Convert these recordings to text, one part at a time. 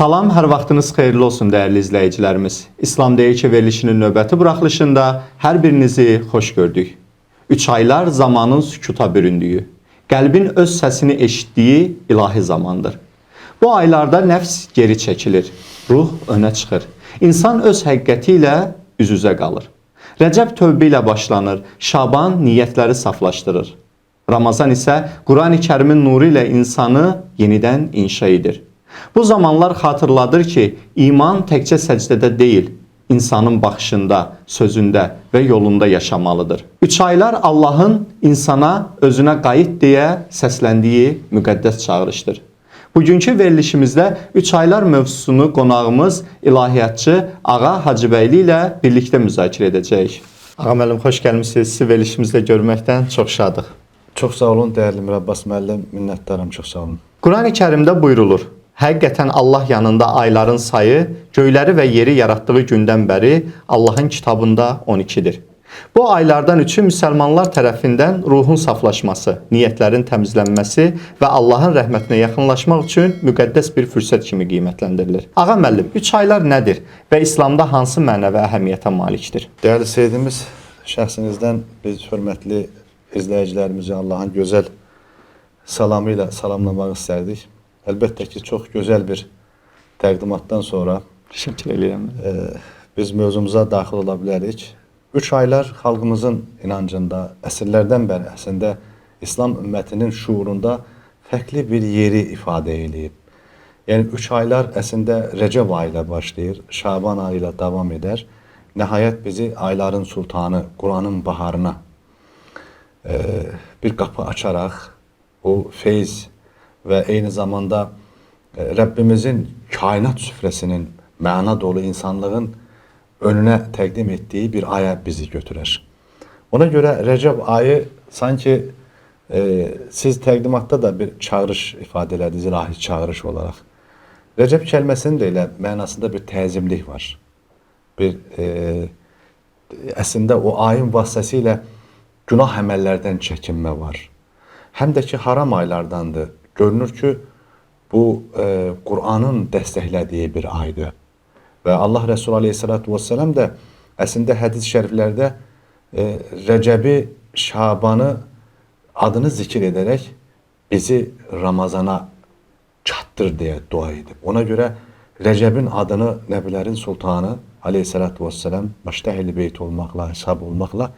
Salam, hər vaxtınız xeyirli olsun dəyərli izləyicilərimiz. İslam deyir ki, verilişinin növbəti buraxılışında hər birinizi xoş gördük. 3 aylar zamanın sükuta büründüyü, qəlbin öz səsini eşitdiyi ilahi zamandır. Bu aylarda nəfs geri çəkilir, ruh önə çıxır. İnsan öz həqiqəti ilə üz-üzə qalır. Rəcəb tövbə ilə başlanır, Şaban niyyətləri saflaşdırır. Ramazan isə Qurani Kərimin nuru ilə insanı yenidən inşa edir. Bu zamanlar xatırladır ki, iman təkcə səcdədə deyil, insanın baxışında, sözündə və yolunda yaşamalıdır. 3 aylar Allahın insana özünə qayıt deyə səsləndiyi müqəddəs çağırışdır. Bugünkü verilişimizdə 3 aylar mövzusunu qonağımız ilahiyyatçı Ağa Hacıbəyli ilə birlikdə müzakirə edəcəyik. Ağa müəllim, xoş gəlmisiniz. Sizi verilişimizdə görməkdən çox şadıq. Çox sağ olun, dəyərli Mirabbas müəllim, minnətdaram, çox sağ olun. Qurani Kərimdə buyurulur, həqiqətən Allah yanında ayların sayı göyləri və yeri yaratdığı gündən bəri Allahın kitabında 12-dir. Bu aylardan üçü müsəlmanlar tərəfindən ruhun saflaşması, niyyətlərin təmizlənməsi və Allahın rəhmətinə yaxınlaşmaq üçün müqəddəs bir fürsət kimi qiymətləndirilir. Ağa müəllim, 3 aylar nədir və İslamda hansı mənəvi əhəmiyyətə malikdir? Dəyərli seyidimiz, şəxsinizdən biz hörmətli izləyicilərimizi Allahın gözəl salamı ilə salamlamaq istərdik. Əlbəttə ki, çox gözəl bir təqdimatdan sonra Təşəkkür edirəm. Biz mövzumuza daxil ola bilərik. 3 aylar xalqımızın inancında, əsrlərdən bəri əslində İslam ümmətinin şuurunda fərqli bir yeri ifadə edib. Yəni 3 aylar əslində Rəcəb ayı ilə başlayır, Şaban ayı ilə davam edər. Nəhayət bizi ayların sultanı, Quranın baharına bir qapı açaraq o feyz və eyni zamanda Rəbbimizin kainat süfrəsinin məna dolu insanlığın önünə təqdim etdiyi bir aya bizi götürər. Ona görə Rəcəb ayı sanki siz təqdimatda da bir çağırış ifadə elədiniz, ilahi çağırış olaraq. Rəcəb kəlməsinin də elə mənasında bir təzimlik var. Bir əslində o ayın vasitəsilə günah əməllərdən çəkinmə var. Həm də ki, haram aylardandır. Görünür ki, bu Qur'anın dəstəklədiyi bir aydır. Və Allah Resulü Aleyhisselatü Vesselam da əslində hədis şəriflərdə Rəcəbi, Şabanı adını zikir edərək bizi Ramazana çatdır deyə dua edib. Ona görə Rəcəbin adını Nəbilərin Sultanı Aleyhisselatü Vesselam başda Əhl-i Beyt olmaqla, Əshab olmaqla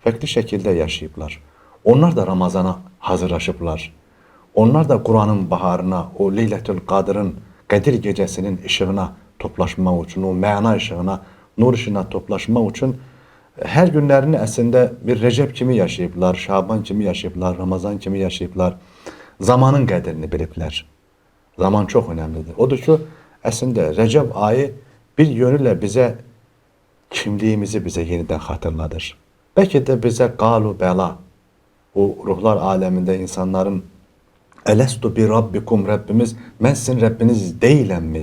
fərqli şəkildə yaşayıblar. Onlar da Ramazana hazırlaşıblar. Onlar da Quranın baharına, o Leylətül Qadrın, Qədir gecəsinin işığına toplaşmaq üçün, o məna işığına, nur işığına toplaşmaq üçün hər günlərini əslində bir Rəcəb kimi yaşayıblar, Şaban kimi yaşayıblar, Ramazan kimi yaşayıblar. Zamanın qədrini biliblər. Zaman çox önəmlidir. Odur ki, əslində Rəcəb ayı bir yönülə bizə kimliyimizi bizə yenidən xatırladır. Bəlkə də bizə qalu bəla, o ruhlar aləmində insanların Ələstu bi Rabbikum, Rəbbimiz, mən sizin Rəbbiniz deyiləmmi?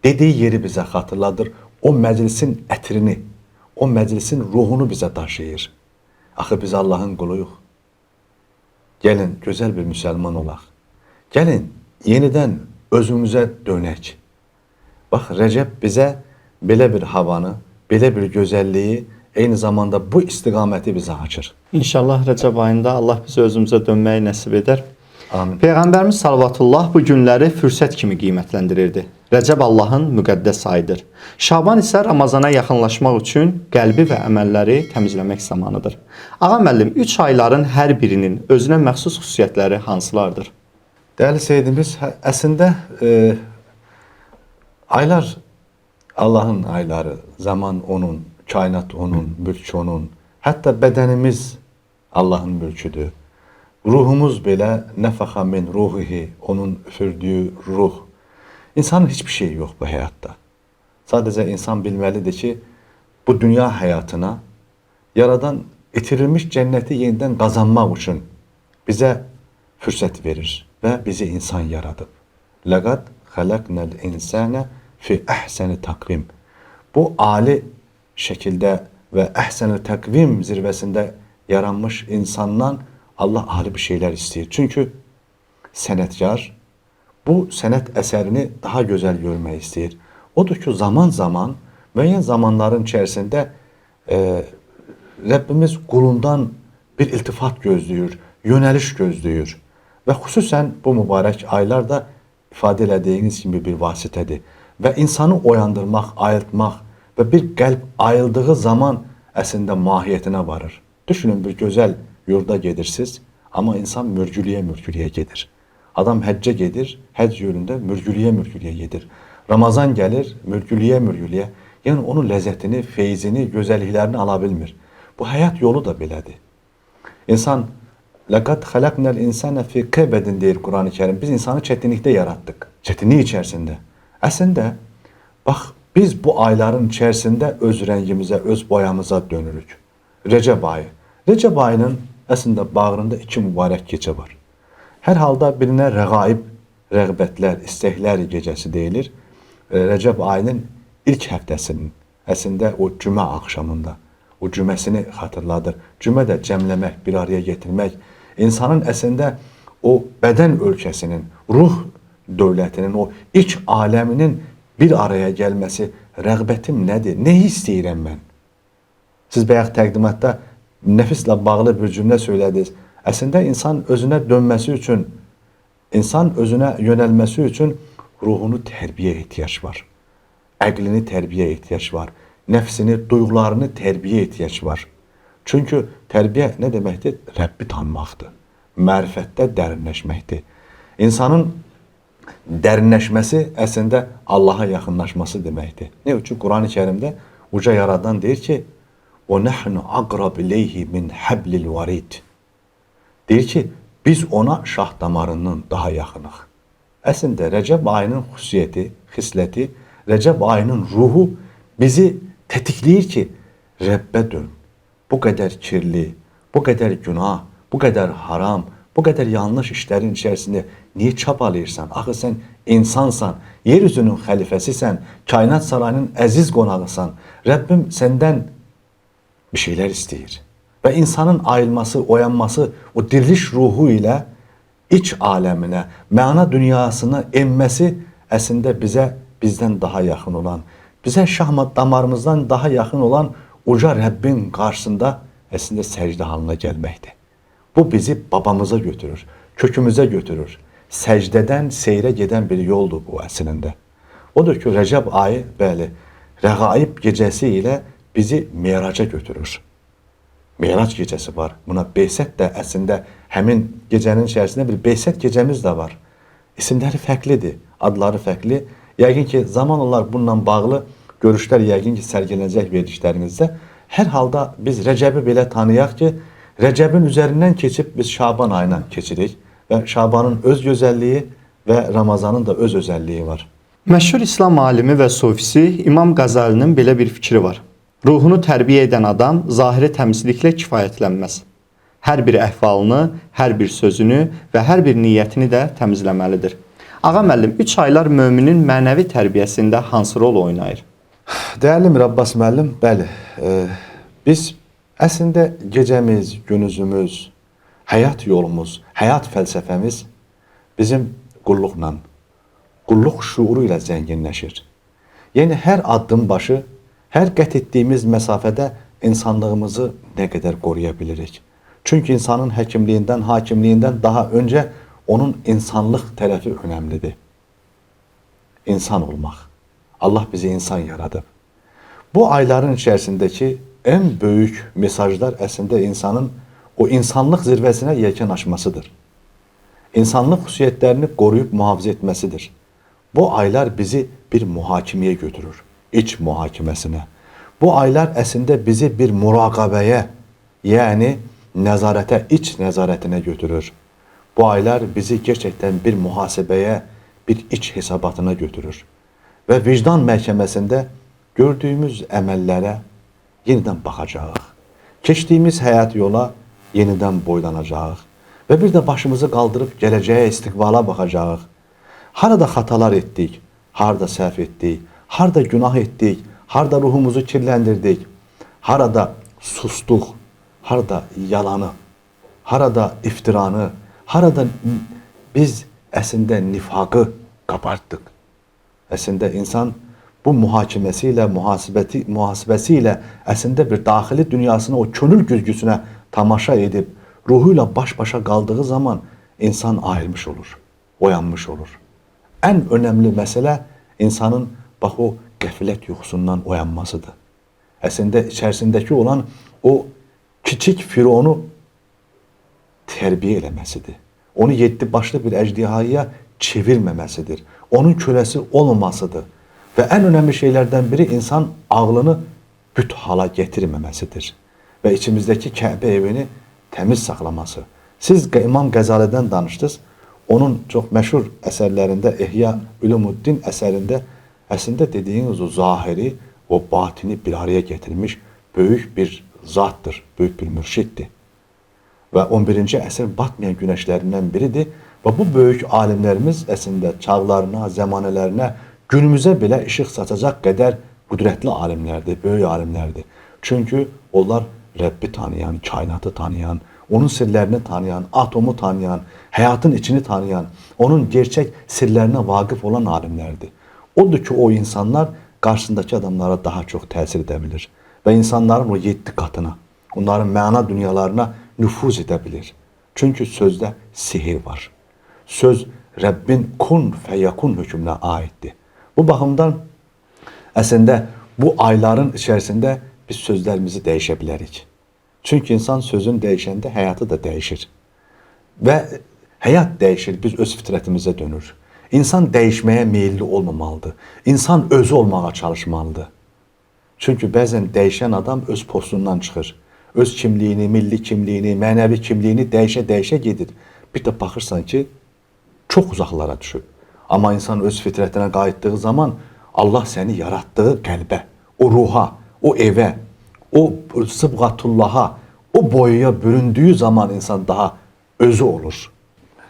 Dediyi yeri bizə xatırladır. O məclisin ətrini, o məclisin ruhunu bizə daşıyır. Axı biz Allahın quluyuq. Gəlin, gözəl bir müsəlman olaq. Gəlin, yenidən özümüzə dönək. Bax, Rəcəb bizə belə bir havanı, belə bir gözəlliyi, eyni zamanda bu istiqaməti bizə açır. İnşallah Rəcəb ayında Allah bizi özümüzə dönməyi nəsib edər. Amin. Peyğəmbərimiz sallallahu bu günləri fürsət kimi qiymətləndirirdi. Rəcəb Allahın müqəddəs ayıdır. Şaban isə Ramazana yaxınlaşmaq üçün qəlbi və əməlləri təmizləmək zamanıdır. Ağa müəllim, 3 ayların hər birinin özünə məxsus xüsusiyyətləri hansılardır? Dəyərli seyidimiz, əslində aylar Allahın ayları, zaman onun, kainat onun, mülk onun, hətta bədənimiz Allahın mülküdür. Ruhumuz belə nəfəxa min ruhihi, onun üfürdüyü ruh. İnsanın hiçbir şey yox bu həyatda. Sadəcə insan bilməlidir ki, bu dünya həyatına yaradan itirilmiş cənnəti yenidən qazanmaq üçün bizə fürsət verir və bizi insan yaradıb. Ləqad xələqnəl insənə fi əhsəni təqvim. Bu ali şəkildə və əhsəni təqvim zirvəsində yaranmış insandan Allah ali bir şeylər istəyir. Çünki sənətkar bu sənət əsərini daha gözəl görmək istəyir. Odur ki, zaman zaman, müəyyən zamanların içərisində Rəbbimiz qulundan bir iltifat gözləyir, yönəliş gözləyir. Və xüsusən bu mübarək aylarda ifadə elədiyiniz kimi bir vasitədir. Və insanı oyandırmaq, ayıltmaq və bir qəlb ayıldığı zaman əslində mahiyyətinə varır. Düşünün, bir gözəl yurda gedirsiniz, amma insan mürgüləyə gedir. Adam həccə gedir, həcc yolunda mürgüləyə gedir. Ramazan gəlir, mürgüləyə. Yəni onun ləzzətini, feyzini, gözəlliklərini ala bilmir. Bu həyat yolu da belədir. İnsan, لَقَدْ خَلَقْنَا الْاِنْسَانَ فِي كَبَدٍ deyir Quran-ı Kerim. Biz insanı çətinlikdə yaratdıq. Çətinlik içərisində. Əslində, bax, biz bu ayların içərisində öz rəngimizə, öz boyamıza dönürük. Rəcəb ayı. Rəcəb ayının əslində bağrında iki mübarək gecə var. Hər halda birinə rəğaib, rəğbətlər, istəklər gecəsi deyilir. Rəcəb ayının ilk həftəsinin, əslində o cümə axşamında, o cüməsini xatırladır. Cümə də cəmləmək, bir araya getirmək, insanın əslində o bədən ölkəsinin, ruh dövlətinin, o iç aləminin bir araya gəlməsi, rəğbətim nədir, nə istəyirəm mən? Siz bayaq təqdimatda nəfislə bağlı bir cümlə söylədiniz. Əslində insan özünə dönməsi üçün, insan özünə yönəlməsi üçün ruhunu tərbiyə ehtiyac var. Əqlini tərbiyə ehtiyac var. Nəfsini, duyğularını tərbiyə ehtiyac var. Çünki tərbiyə nə deməkdir? Rəbbi tanımaqdır. Mərifətdə dərinləşməkdir. İnsanın dərinləşməsi əslində Allaha yaxınlaşması deməkdir. Ne üçün? Quran-ı Kerimdə uca yaradan deyir ki, وَنَحْنُ أَقْرَبْ إِلَيْهِ مِنْ حَبْلِ الْوَرِيدِ deyir ki, biz ona şah damarından daha yaxınıq. Əslində, Rəcəb ayının xüsusiyyəti, xisləti, Rəcəb ayının ruhu bizi tətikləyir ki, Rəbbə dön. Bu qədər kirli, bu qədər günah, bu qədər haram, bu qədər yanlış işlərin içərisində niyə çabalayırsan? Axı sən insansan, yeryüzünün xəlifəsisən, kainat sarayının əziz qonağısan. Rəbbim səndən bir şeylər istəyir. Və insanın ayılması, oyanması, o diriliş ruhu ilə iç aləminə, məna dünyasına enməsi əslində bizdən daha yaxın olan, bizə şahmat damarımızdan daha yaxın olan uca Rəbbin qarşısında əslində səcdə halına gəlməkdir. Bu bizi babamıza götürür, kökümüzə götürür. Səcdədən seyrə gedən bir yoldur bu əslində. Odur ki, Rəcəb ayı, bəli, rəğaib gecəsi ilə bizi meyraca götürür. Meyrac gecəsi var. Buna Beysət də əslində həmin gecənin içərisində bir Beysət gecəmiz də var. İsimləri fərqlidir, adları fərqli. Yəqin ki, zaman olar bununla bağlı görüşlər yəqin ki, sərgilənəcək verilişlərinizdə. Hər halda biz Rəcəbi belə tanıyaq ki, Rəcəbin üzərindən keçib biz Şaban ayına keçirik və Şabanın öz gözəlliyi və Ramazanın da öz özəlliyi var. Məşhur İslam alimi və sufisi İmam Qazalinin belə bir fikri var. Ruhunu tərbiyə edən adam zahiri təmizliklə kifayətlənməz. Hər bir əhvalını, hər bir sözünü və hər bir niyyətini də təmizləməlidir. Ağa müəllim, 3 aylar möminin mənəvi tərbiyəsində hansı rol oynayır? Dəyərli Mir Abbas müəllim, bəli, biz əslində gecəmiz, günüzümüz, həyat yolumuz, həyat fəlsəfəmiz bizim qulluqla, qulluq şuuru ilə zənginləşir. Yəni, hər addım başı, hər qət etdiyimiz məsafədə insanlığımızı nə qədər qoruya bilirik. Çünki insanın həkimliyindən, hakimliyindən daha öncə onun insanlıq tərəfi önəmlidir. İnsan olmaq. Allah bizi insan yaradıb. Bu ayların içərisindəki ən böyük mesajlar əslində insanın o insanlıq zirvəsinə yelkən açmasıdır. İnsanlıq xüsusiyyətlərini qoruyub mühafizə etməsidir. Bu aylar bizi bir mühakimeye götürür. İç muhakiməsinə. Bu aylar əslində bizi bir muraqabəyə, yəni nəzarətə, iç nəzarətinə götürür. Bu aylar bizi gerçəkdən bir mühasibəyə, bir iç hesabatına götürür. Və vicdan məhkəməsində gördüyümüz əməllərə yenidən baxacağıq. Keçdiyimiz həyat yola yenidən boylanacağıq. Və bir də başımızı qaldırıb gələcəyə, istiqbala baxacağıq. Harada xatalar etdik, harada səhv etdik, harada günah etdik, harada ruhumuzu kirləndirdik, harada sustuq, harada yalanı, harada iftiranı, harada biz əslində nifaqı qabartdıq. Əslində insan bu mühakiməsiyle, muhasibəsiyle əslində bir daxili dünyasına, o könül güzgüsünə tamaşa edib, ruhuyla baş-başa qaldığı zaman insan ayrılmış olur, oyanmış olur. Ən önəmli məsələ insanın bax o qəflət yuxusundan oyanmasıdır. Əslində içərisindəki olan o kiçik fironu tərbiyə eləməsidir. Onu 7 başlı bir əjdihaya çevirməməsidir. Onun köləsi olmamasıdır. Və ən önəmli şeylərdən biri insan ağlını büt hala getirməməsidir. Və içimizdəki Kəbə evini təmiz saxlaması. Siz İmam Qəzalidən danışdınız. Onun çox məşhur əsərlərində, İhya Ulumuddin əsərində əslində dediyiniz o zahiri, o batini bir araya getirmiş böyük bir zatdır, böyük bir mürşiddir. Və 11-ci əsr batmayan günəşlərindən biridir. Və bu böyük alimlərimiz əslində çağlarına, zəmanələrinə, günümüzə belə işıq saçacaq qədər qüdrətli alimlərdir, böyük alimlərdir. Çünki onlar Rəbbi tanıyan, kainatı tanıyan, onun sirlərini tanıyan, atomu tanıyan, həyatın içini tanıyan, onun gerçək sirlərinə vaqif olan alimlərdir. Odur ki, o insanlar qarşısındakı adamlara daha çox təsir edə bilir. Və insanların o 7 qatına, onların məna dünyalarına nüfuz edə bilir. Çünki sözdə sihir var. Söz Rəbbin kun fəyəkun hökmünə aiddir. Bu baxımdan əslində bu ayların içərisində biz sözlərimizi dəyişə bilərik. Çünki insan sözün dəyişəndə həyatı da dəyişir. Və həyat dəyişir, biz öz fitrətimizə dönür. İnsan dəyişməyə meyilli olmamalıdır. İnsan özü olmağa çalışmalıdır. Çünki bəzən dəyişən adam öz postundan çıxır. Öz kimliyini, milli kimliyini, mənəvi kimliyini dəyişə-dəyişə gedir. Bir də baxırsan ki, çox uzaqlara düşür. Amma insan öz fitrətinə qayıtdığı zaman Allah səni yaratdığı qəlbə, o ruha, o evə, o sıbğatullaha, o boyaya büründüyü zaman insan daha özü olur.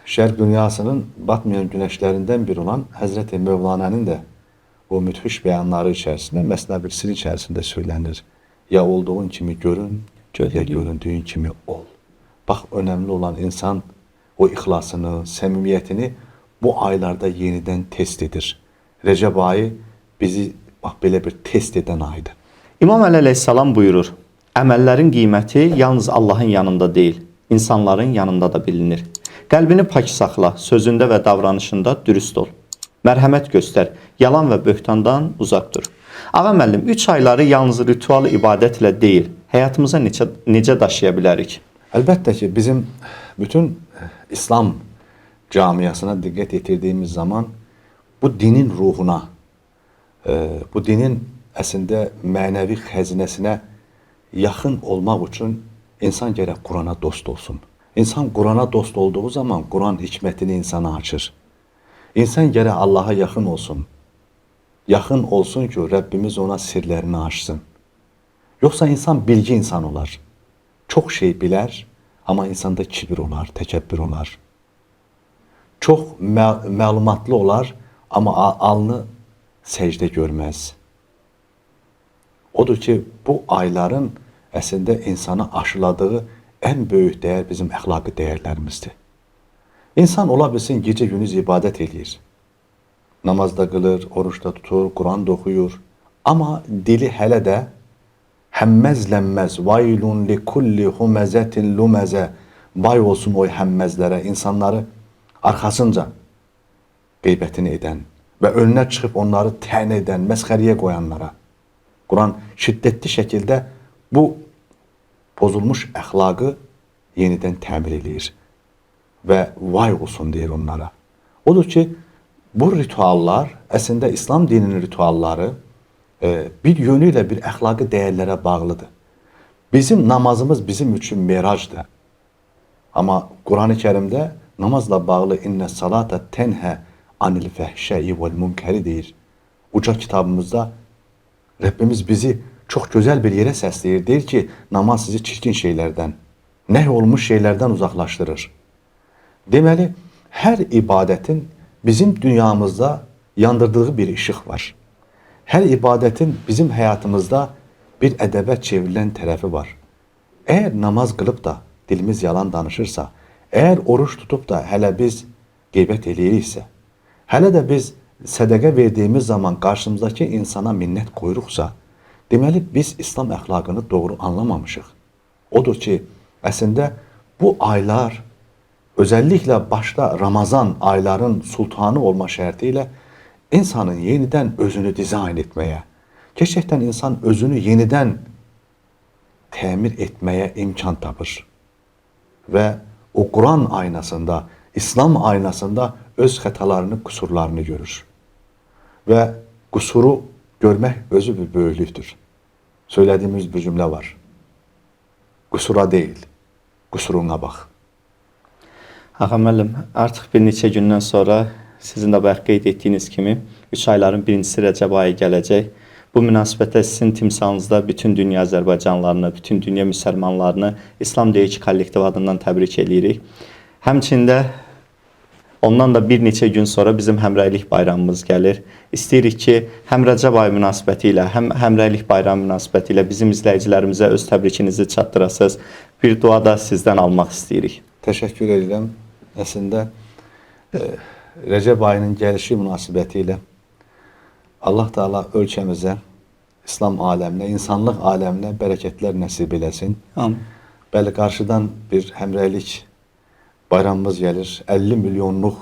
Şərq dünyasının batmayan günəşlərindən biri olan Həzrəti Mövlanənin də o müthiş bəyanları içərisində, Məsnəvi Sir içərisində söylənir. Ya olduğun kimi görün, ya göründüyün kimi ol. Bax, önəmli olan insan o ixlasını, səmimiyyətini bu aylarda yenidən test edir. Rəcəb ayı bizi bax belə bir test edən aydır. İmam Əli əleyhissalam buyurur, əməllərin qiyməti yalnız Allahın yanında deyil, insanların yanında da bilinir. Qəlbini pak saxla, sözündə və davranışında dürüst ol. Mərhəmət göstər, yalan və böhtandan uzaq dur. Ağa müəllim, 3 ayları yalnız ritual ibadətlə deyil, həyatımıza necə daşıya bilərik? Əlbəttə ki, bizim bütün İslam camiasına diqqət yetirdiyimiz zaman bu dinin ruhuna, bu dinin əslində mənəvi xəzinəsinə yaxın olmaq üçün insan gərək Qurana dost olsun. İnsan Qurana dost olduğu zaman Quran hikmətini insana açır. İnsan gərək Allaha yaxın olsun. Yaxın olsun ki, Rəbbimiz ona sirlərini açsın. Yoxsa insan bilgi insan olar. Çox şey bilər, amma insanda kibir olar, təkəbbür olar. Çox məlumatlı olar, amma alnı səcdə görməz. Odur ki, bu ayların əslində insana aşıladığı ən böyük dəyər bizim əxlaqi dəyərlərimizdir. İnsan ola bilsin, gecə gündüz ibadət edir. Namazda qılır, oruçda tutur, Quran da oxuyur. Amma dili hələ də həmməzlənməz, vaylun li kulli huməzətin luməzə, vay olsun o həmməzlərə, insanları arxasınca qeybətini edən və önünə çıxıb onları tən edən, məsxəriyə qoyanlara. Quran şiddətli şəkildə bu pozulmuş əxlaqı yenidən təmir edir və vay olsun deyir onlara. Odur ki, bu rituallar, əslində İslam dininin ritualları bir yönüyle bir əxlaqi dəyərlərə bağlıdır. Bizim namazımız bizim üçün meracdır. Amma Quran-ı Kərimdə namazla bağlı inne salata tenhə anil fəhşəyi vəl münkəri deyir. Uca kitabımızda Rəbbimiz bizi çox gözəl bir yerə səsləyir. Deyir ki, namaz sizi çirkin şeylərdən, nəhy olmuş şeylərdən uzaqlaşdırır. Deməli, hər ibadətin bizim dünyamızda yandırdığı bir işıq var. Hər ibadətin bizim həyatımızda bir ədəbə çevrilən tərəfi var. Əgər namaz qılıb da dilimiz yalan danışırsa, əgər oruç tutub da hələ biz qeybət eləyiriksə, hələ də biz sədəqə verdiyimiz zaman qarşımızdakı insana minnət qoyuruqsa, deməli biz İslam əxlaqını doğru anlamamışıq. Odur ki, əslində bu aylar, özəlliklə başda Ramazan ayların sultanı olma şərti ilə insanın yenidən özünü dizayn etməyə, gerçəkdən insan özünü yenidən təmir etməyə imkan tapır. Və o Quran aynasında, İslam aynasında öz xətalarını, qüsurlarını görür. Və qüsuru görmək özü bir böyüklükdür. Söylədiyimiz bir cümlə var. Qüsura deyil, qüsuruna bax. Ağa müəllim, artıq bir neçə gündən sonra sizin də bayaq qeyd etdiyiniz kimi 3 ayların birincisi Rəcəb ayı gələcək. Bu münasibətdə sizin timsalınızda bütün dünya Azərbaycanlılarını, bütün dünya müsəlmanlarını İslam Deyiki kollektiv adından təbrik edirik. Həmçində ondan da bir neçə gün sonra bizim həmrəylik bayramımız gəlir. İstəyirik ki, həm Rəcəb ayı münasibəti ilə, həm həmrəylik bayramı münasibəti ilə bizim izləyicilərimizə öz təbrikinizi çatdırasınız. Bir dua da sizdən almaq istəyirik. Təşəkkür edirəm. Əslində, Rəcəb ayının gəlişi münasibəti ilə Allah Teala ölkəmizə, İslam aləminə, insanlıq aləminə bərəkətlər nəsib eləsin. Amin. Bəli, qarşıdan bir həmrəylik bayramımız gəlir. 50 milyonluq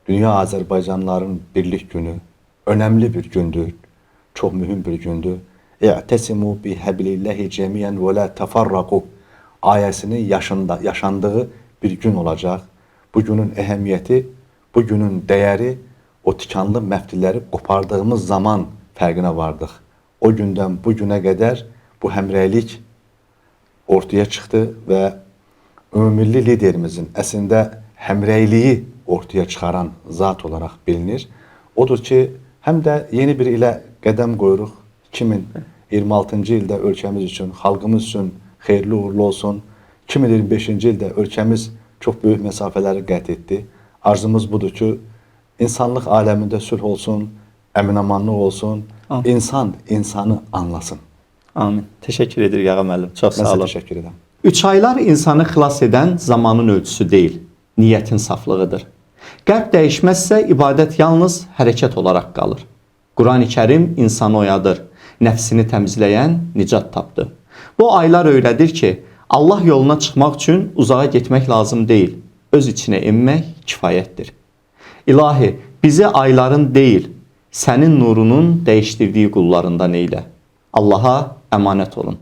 dünya Azərbaycanlıların birlik günü. Önəmli bir gündür. Çox mühüm bir gündür. İ'tesimu bi hablillahi cemiyan və la tafarraqu ayəsinin yaşandığı bir gün olacaq. Bu günün əhəmiyyəti, bu günün dəyəri, o tikanlı məftilləri qopardığımız zaman fərqinə vardıq. O gündən bu günə qədər bu həmrəylik ortaya çıxdı və ümumilli liderimizin əslində həmrəyliyi ortaya çıxaran zat olaraq bilinir. Odur ki, həm də yeni bir ilə qədəm qoyuruq. 2026-cı ildə ölkəmiz üçün, xalqımız üçün xeyirli uğurlu olsun. 2025-ci ildə ölkəmiz çox böyük məsafələri qət etdi. Arzumuz budur ki, İnsanlıq aləmində sülh olsun, əmin-amanlıq olsun, insan insanı anlasın. Amin. Təşəkkür edirik Ağa müəllim. Çox sağ olun. Mən təşəkkür edirəm. 3 aylar insanı xilas edən zamanın ölçüsü deyil, niyyətin saflığıdır. Qəlb dəyişməzsə ibadət yalnız hərəkət olaraq qalır. Qurani Kərim insanı oyadır, nəfsini təmizləyən nicat tapdı. Bu aylar öyrədir ki, Allah yoluna çıxmaq üçün uzağa getmək lazım deyil, öz içinə enmək kifayətdir. İlahi, bizi ayların deyil, sənin nurunun dəyişdirdiyi qullarından eylə. Allaha əmanət olun.